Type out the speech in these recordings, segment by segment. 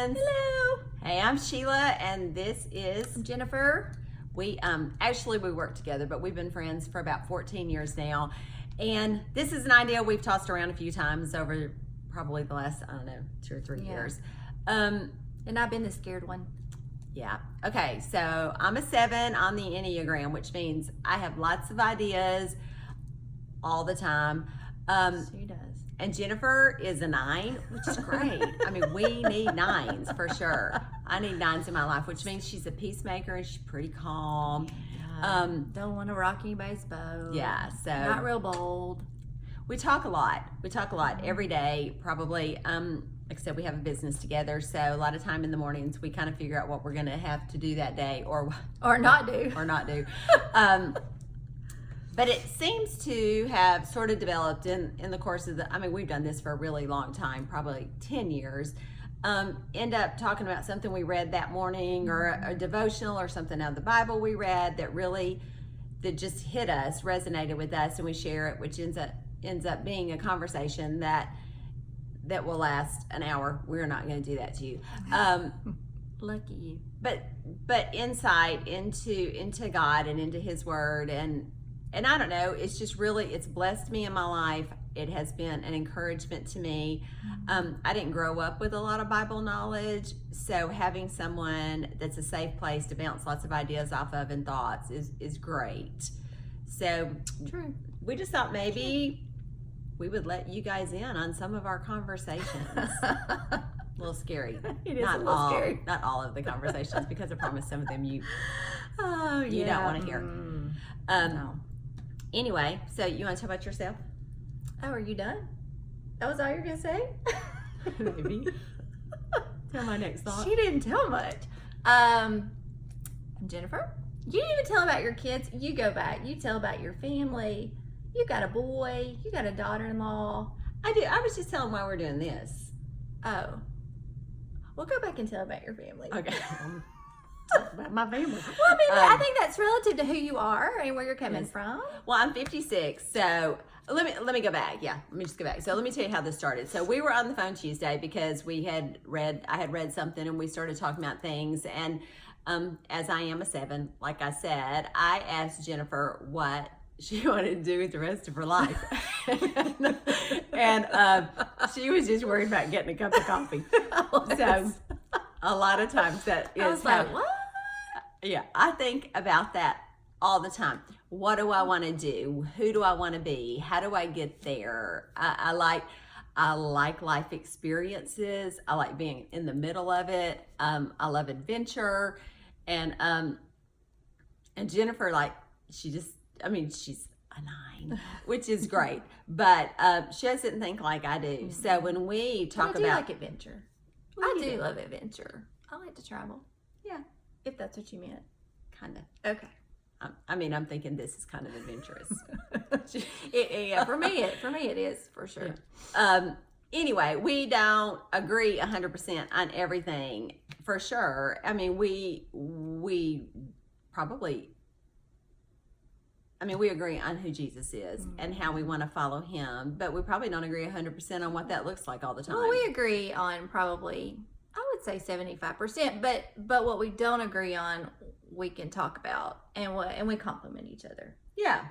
friends. Hello. Hey, I'm Sheila, and this is I'm Jennifer. we work together, but we've been friends for about 14 years now. And this is an idea we've tossed around a few times over probably the last, 2 or 3 years. And I've been the scared one. Yeah. Okay. So I'm a 7 on the Enneagram, which means I have lots of ideas all the time. She does. And Jennifer is a 9, which is great. I mean, we need 9s for sure. I need 9s in my life, which means she's a peacemaker and she's pretty calm. Don't want to rock anybody's boat. Yeah. So Not real bold. we talk a lot. We talk a lot every day, probably. Like I said, we have a business together, so a lot of time in the mornings we kind of figure out what we're going to have to do that day, or not do. or not do. But it seems to have sort of developed in the course of we've done this for a really long time, probably 10 years. End up talking about something we read that morning, or a devotional, or something out of the Bible we read that just hit us, resonated with us, and we share it, which ends up being a conversation that will last an hour. We're not going to do that to you. Lucky you. But insight into God and into His Word, and I don't know, it's just really, it's blessed me in my life. It has been an encouragement to me. I didn't grow up with a lot of Bible knowledge, so having someone that's a safe place to bounce lots of ideas off of and thoughts is great. So True. we just thought maybe we would let you guys in on some of our conversations. A little scary. It is a little scary. Not all of the conversations, because I promise some of them you don't want to hear. No. Anyway, so you want to talk about yourself? Oh, are you done? That was all you're going to say? Maybe. Tell my next thought. She didn't tell much. I'm Jennifer. You didn't even tell about your kids. You go back. You tell about your family. You got a boy. You got a daughter-in-law. I do. I was just telling why we're doing this. Oh. Well, go back and tell about your family. Okay. Talk about my family. Well, I mean, I think that's relative to who you are and where you're coming from. Well, I'm 56, so let me go back. Yeah, let me just go back. So let me tell you how this started. So we were on the phone Tuesday because I had read something, and we started talking about things. And as I am a 7, like I said, I asked Jennifer what she wanted to do with the rest of her life. and she was just worried about getting a cup of coffee. So a lot of times that is I was like, what? Yeah, I think about that all the time. What do I want to do? Who do I want to be? How do I get there? I like life experiences. I like being in the middle of it. I love adventure, and Jennifer, she's a 9, which is great, but she doesn't think like I do. So when we talk I do about like adventure. I do love adventure. I like to travel. Yeah, if that's what you meant. kind of. Okay. I'm thinking this is kind of adventurous. Yeah, for me it is for sure. Anyway, we don't agree 100% on everything, for sure. I mean, we probably, we agree on who Jesus is and how we want to follow Him, but we probably don't agree 100% on what that looks like all the time. Well, we agree on probably, I would say 75%, but what we don't agree on, we can talk about, and we compliment each other. Yeah,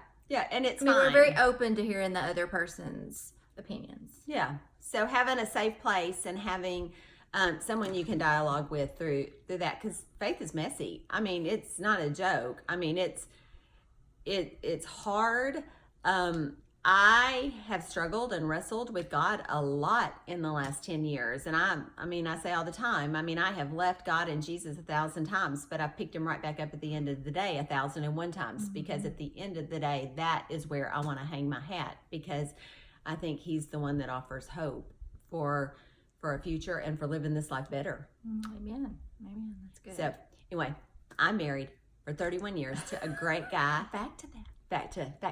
and it's fine. We're very open to hearing the other person's opinions. Yeah, so having a safe place and having someone you can dialogue with through that, because faith is messy. It's not a joke. It's hard. I have struggled and wrestled with God a lot in the last 10 years. And I say all the time, I have left God and Jesus 1,000 times, but I've picked Him right back up at the end of the day 1,001 times, because at the end of the day, that is where I want to hang my hat, because I think He's the one that offers hope for a future and for living this life better. Amen. That's good. So anyway, I'm married for 31 years to a great guy. Back to that. Back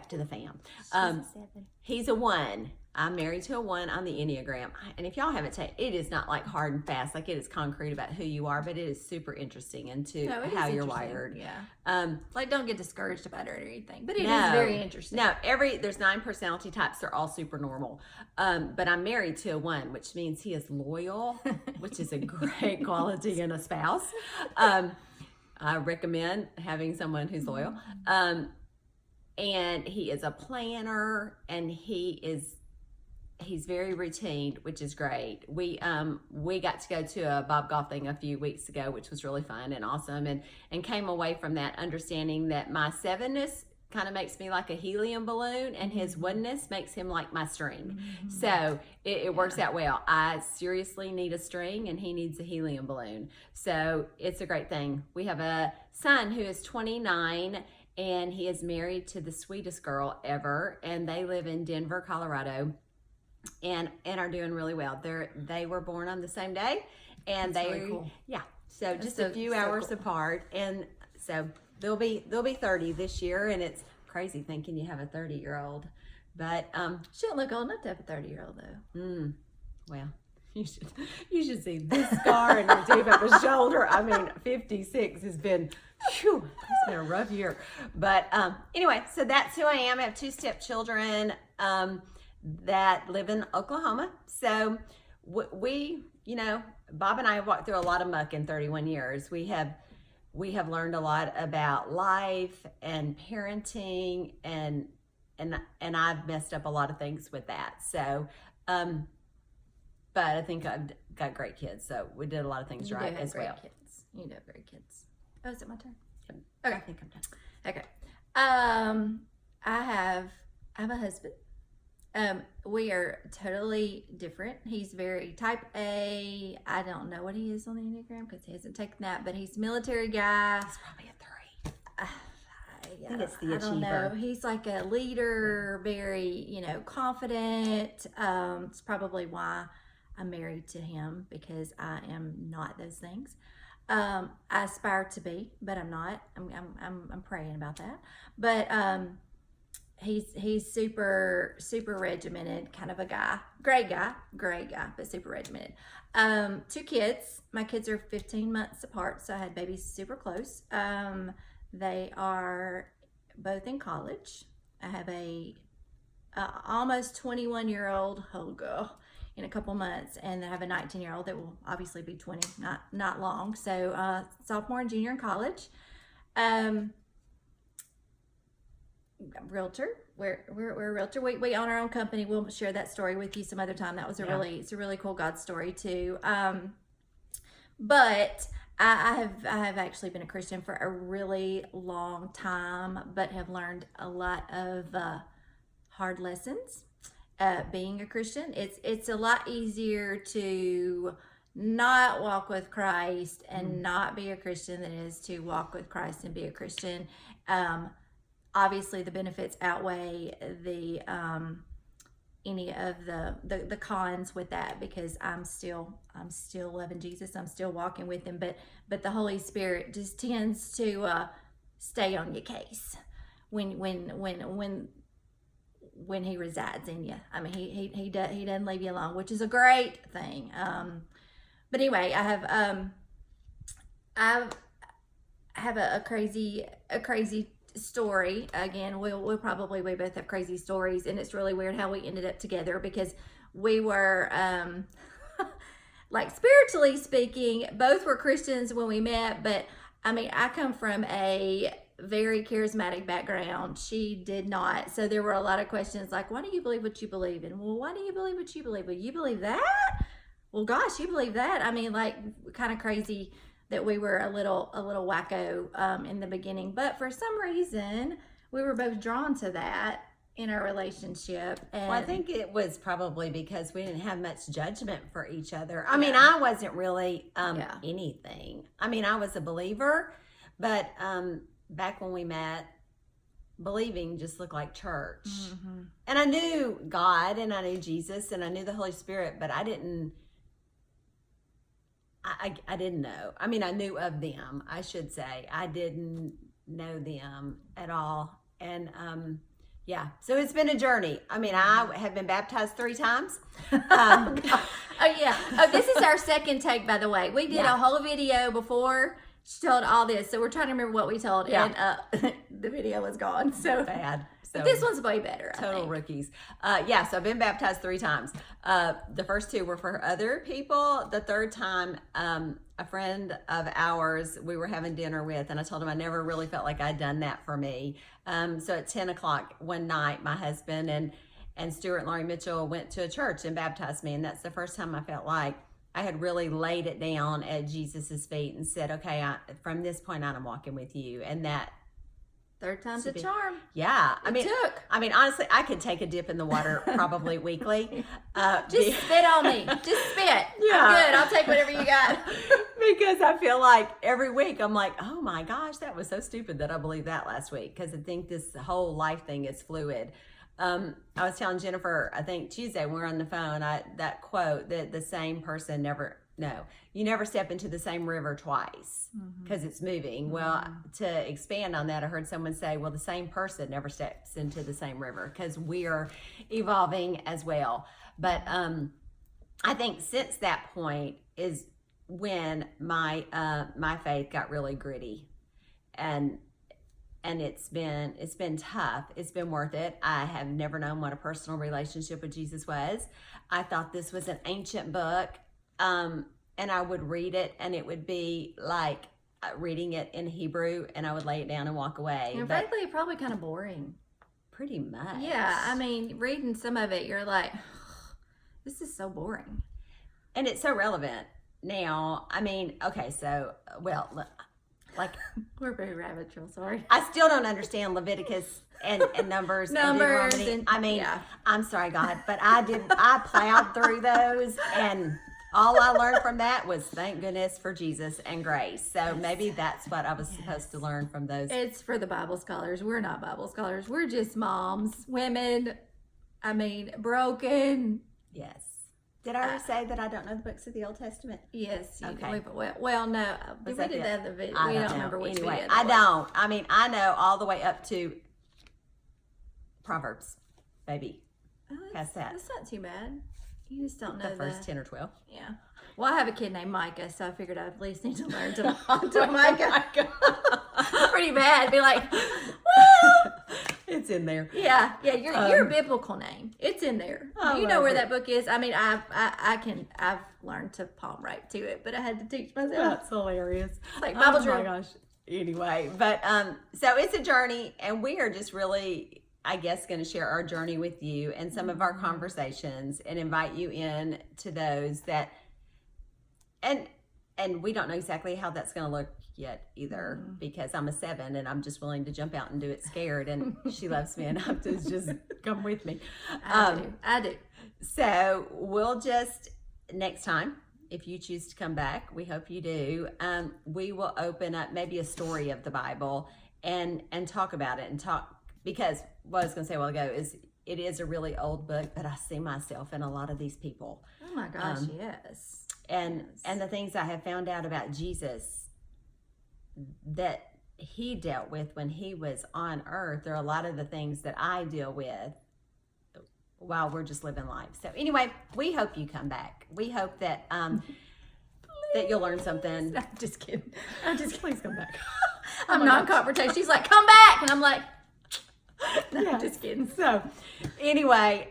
to the fam. She's a 7. He's a 1. I'm married to a 1 on the Enneagram. And if y'all haven't taken it, is not like hard and fast, like it is concrete about who you are, but it is super interesting into No, it how is you're interesting. wired. Yeah. Like, don't get discouraged about it or anything, but it is No. very interesting. No, there's 9 personality types. They're all super normal. But I'm married to a 1, which means he is loyal, which is a great quality in a spouse. I recommend having someone who's loyal. And he is a planner, and he's very routine, which is great. We got to go to a Bob Goff thing a few weeks ago, which was really fun and awesome, and came away from that understanding that my 7ness kind of makes me like a helium balloon, and his 1ness makes him like my string. So it works out well. I seriously need a string, and he needs a helium balloon. So it's a great thing. We have a son who is 29, and he is married to the sweetest girl ever, and they live in Denver, Colorado, and are doing really well. They were born on the same day, and That's they really cool. yeah. So That's just a few hours cool. apart, and so they'll be 30 this year, and it's crazy thinking you have a 30-year-old, but She don't look old enough to have a 30-year-old though. well, you should see this scar in your deep up his shoulder. I mean, 56 has been, phew, it's been a rough year. But anyway, so that's who I am. I have 2 stepchildren that live in Oklahoma. So we, Bob and I have walked through a lot of muck in 31 years. We have learned a lot about life and parenting, and I've messed up a lot of things with that. So, but I think I've got great kids, so we did a lot of things right as well. Kids. You do have great kids. Oh, is it my turn? Okay. I think I'm done. Okay. I have a husband. We are totally different. He's very type A. I don't know what he is on the Enneagram because he hasn't taken that, but he's a military guy. It's probably a 3. I think it's the I don't know. achiever. He's like a leader, very, confident. It's probably why I'm married to him, because I am not those things. I aspire to be, but I'm not. I'm praying about that. But he's super regimented kind of a guy. Great guy, but super regimented. 2 kids. My kids are 15 months apart, so I had babies super close. They are both in college. I have a almost 21-year-old girl in a couple months, and I have a 19-year-old that will obviously be 20 not long. So sophomore and junior in college. Realtor. We're a realtor. We own our own company. We'll share that story with you some other time. That was it's a really cool God story too. But I have actually been a Christian for a really long time, but have learned a lot of hard lessons. Being a Christian, it's a lot easier to not walk with Christ and not be a Christian than it is to walk with Christ and be a Christian. Obviously, the benefits outweigh the any of the cons with that, because I'm still loving Jesus. I'm still walking with him, but the Holy Spirit just tends to stay on your case when he resides in you. I mean, he doesn't leave you alone, which is a great thing. But anyway, I have a crazy story. Again, we both have crazy stories, and it's really weird how we ended up together, because we were like, spiritually speaking, both were Christians when we met, but I mean, I come from a very charismatic background. She did not. So there were a lot of questions like, why do you believe what you believe? And, well, why do you believe what you believe? Well, you believe that? Well, gosh, you believe that? I mean, like, kind of crazy that we were a little wacko in the beginning. But for some reason, we were both drawn to that in our relationship. And Well, I think it was probably because we didn't have much judgment for each other. I mean, I wasn't really anything. I mean, I was a believer, but back when we met, believing just looked like church. Mm-hmm. And I knew God, and I knew Jesus, and I knew the Holy Spirit, but I didn't know. I mean, I knew of them, I should say. I didn't know them at all. And Yeah. So it's been a journey. I mean, I have been baptized 3 times. Oh yeah. Oh, this is our second take, by the way. We did Yeah. a whole video before she told all this, so we're trying to remember what we told, Yeah. and the video was gone. So Bad. So but this one's way better. I total think. rookies. Yeah, so I've been baptized 3 times. The first 2 were for other people. The third time, a friend of ours we were having dinner with, and I told him I never really felt like I'd done that for me. So at 10 o'clock one night, my husband and Stuart and Laurie Mitchell went to a church and baptized me, and that's the first time I felt like I had really laid it down at Jesus's feet and said, okay, from this point on, I'm walking with you. And that, Third time's a Should be- charm. yeah, I mean, honestly, I could take a dip in the water probably weekly. just spit on me. Just spit. Yeah. I'm good. I'll take whatever you got. Because I feel like every week I'm like, oh my gosh, that was so stupid that I believed that last week. Because I think this whole life thing is fluid. I was telling Jennifer, I think Tuesday when we were on the phone, that quote that the same person you never step into the same river twice because it's moving. Well, to expand on that, I heard someone say, well, the same person never steps into the same river because we are evolving as well. But I think since that point is when my my faith got really gritty, and it's been tough. It's been worth it. I have never known what a personal relationship with Jesus was. I thought this was an ancient book, and I would read it, and it would be like reading it in Hebrew, and I would lay it down and walk away. And But frankly, probably kind of boring. pretty much, Yeah, I mean, reading some of it, you're like, this is so boring. and it's so relevant now. I mean, okay, so like We're very rabbit trail, sorry. I still don't understand Leviticus and Numbers, and Deuteronomy. and I mean, yeah. I'm sorry, God, but I plowed through those, and all I learned from that was thank goodness for Jesus and grace. So maybe that's what I was supposed to learn from those. It's for the Bible scholars. We're not Bible scholars. We're just moms, women, broken. Yes. Did I already say that I don't know the books of the Old Testament? Yes. Okay. Well, no. Was We that did it? the other video. I We don't know. remember which Anyway, video. I that was. don't. I mean, I know all the way up to Proverbs, baby. Oh, Past that. That's not too bad. You just don't know The first 10 or 12. Yeah. Well, I have a kid named Micah, so I figured I at least need to learn to Oh Micah. Pretty bad. Be like, well, It's in there. yeah. Your biblical name. It's in there. I You know love where it. that book is. I mean, I've learned to palm right to it, but I had to teach myself. That's hilarious. Like Bible Oh drill. my gosh. Anyway, but so it's a journey, and we are just really, I guess, going to share our journey with you and some of our conversations, and invite you in to those that, and we don't know exactly how that's going to look yet either, because I'm a 7 and I'm just willing to jump out and do it scared, and she loves me enough to just come with me. I do. So we'll just, next time, if you choose to come back, we hope you do, we will open up maybe a story of the Bible and talk about it, and talk, because what I was going to say a while ago is it is a really old book, but I see myself in a lot of these people. Oh my gosh, yes. And the things I have found out about Jesus that he dealt with when he was on earth are a lot of the things that I deal with while we're just living life. So anyway, we hope you come back. We hope that that you'll learn something. I'm just kidding. Please come back. I'm non-confrontational. She's like, come back. And I'm like, no, Yeah. just kidding. So anyway,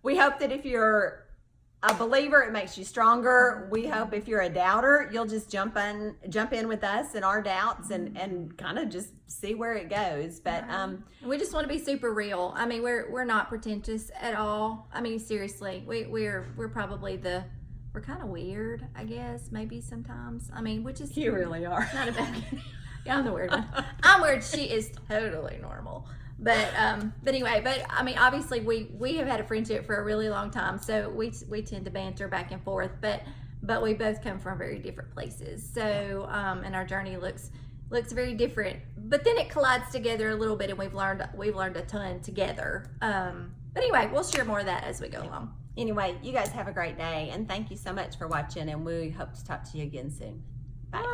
we hope that if you're a believer, it makes you stronger. We hope if you're a doubter, you'll just jump in with us in our doubts, and kind of just see where it goes. But We just want to be super real. I mean, we're not pretentious at all. I mean, seriously, we're probably we're kind of weird, I guess, maybe sometimes. I mean, which is you really are. not a bad. Yeah, I'm the weird one. I'm weird. She is totally normal. But anyway, I mean, obviously we have had a friendship for a really long time, so we tend to banter back and forth, but we both come from very different places. So and our journey looks very different. But then it collides together a little bit, and we've learned a ton together. But anyway, we'll share more of that as we go along. Anyway, you guys have a great day, and thank you so much for watching, and we hope to talk to you again soon. Bye.